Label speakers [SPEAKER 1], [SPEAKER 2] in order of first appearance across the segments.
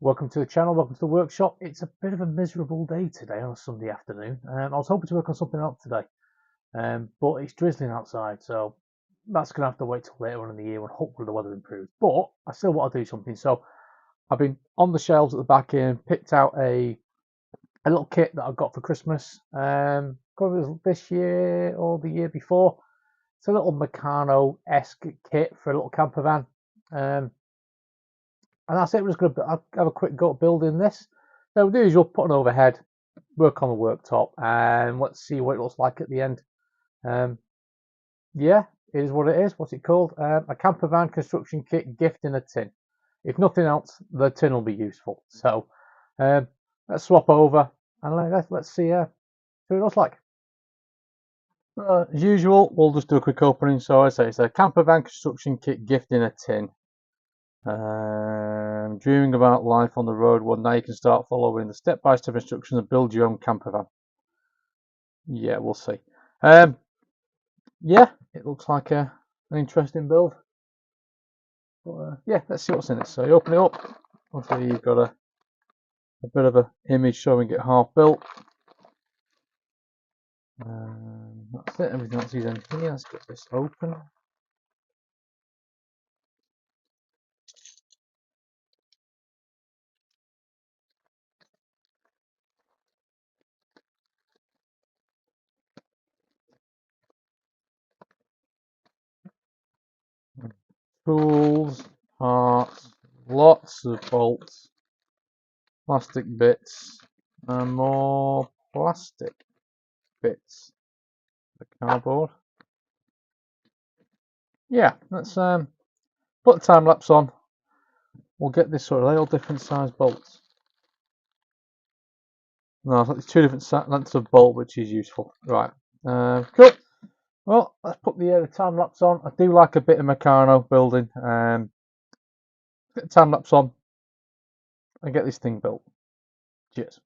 [SPEAKER 1] Welcome to the channel, welcome to the workshop. It's a bit of a miserable day today on a Sunday afternoon. I was hoping to work on something else today, but it's drizzling outside, so that's going to have to wait till later on in the year when hopefully the weather improves. But I still want to do something, so I've been on the shelves at the back here and picked out a little kit that I got for Christmas, whether this year or the year before. It's a little Meccano-esque kit for a little camper van. And that's it. We're just going to have a quick go at building this. So the usual, put an overhead, work on the worktop, and let's see what it looks like at the end. Yeah, it is what it is. What's it called? A campervan construction kit gift in a tin. If nothing else, the tin will be useful. So let's swap over and let's see what it looks like. As usual, we'll just do a quick opening. So I say it's a campervan construction kit gift in a tin. Dreaming about life on the road, one day you can start following the step-by-step instructions and build your own campervan. Yeah, we'll see. Yeah, it looks like an interesting build. But, yeah, let's see what's in it. So you open it up. Obviously, you've got a bit of an image showing it half built. That's it. Everything else is empty. Let's get this open. Tools, parts, lots of bolts, plastic bits, and more plastic bits. The cardboard. Yeah, let's put the time lapse on. We'll get this sort of all different size bolts. No, it's two different lengths of bolt, which is useful. Right, cool. Well, let's put the time lapse on. I do like a bit of Meccano building. Get the time lapse on and get this thing built. Cheers.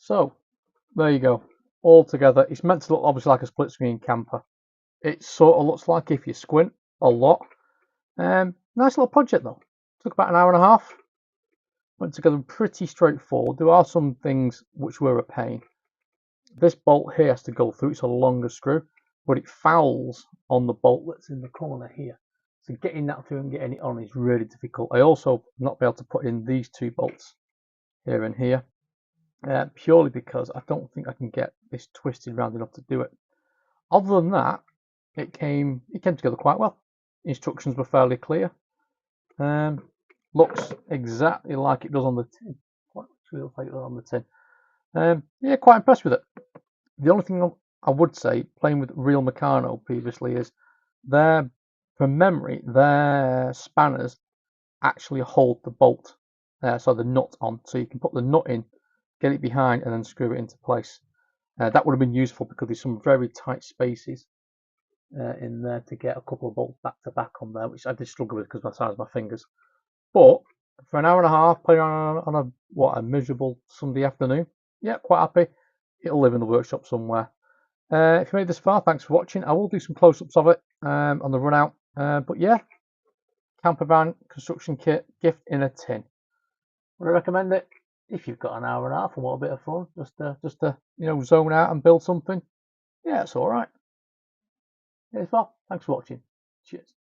[SPEAKER 1] So there you go, all together. It's meant to look obviously like a split screen camper. It sort of looks like, if you squint a lot. Nice little project though. Took about an hour and a half. Went together pretty straightforward. There are some things which were a pain. This bolt here has to go through. It's a longer screw, but it fouls on the bolt that's in the corner here. So getting that through and getting it on is really difficult. I also not be able to put in these two bolts here and here, purely because I don't think I can get this twisted round enough to do it. Other than that, it came together quite well. Instructions were fairly clear. Looks exactly like it does on the tin. What actually looks like it does on the tin. Yeah, quite impressed with it. The only thing I would say, playing with real Meccano previously, is from memory, their spanners actually hold the bolt, so the nut on. So you can put the nut in, get it behind, and then screw it into place. That would have been useful because there's some very tight spaces in there to get a couple of bolts back to back on there, which I did struggle with because of the size of my fingers. But for an hour and a half, playing on a miserable Sunday afternoon, yeah, quite happy. It'll live in the workshop somewhere. If you made this far, thanks for watching. I will do some close-ups of it on the run out. But yeah, Campervan construction kit, gift in a tin. Would I recommend it? If you've got an hour and a half and want a bit of fun, just to zone out and build something. Yeah, it's all right. As well, thanks for watching. Cheers.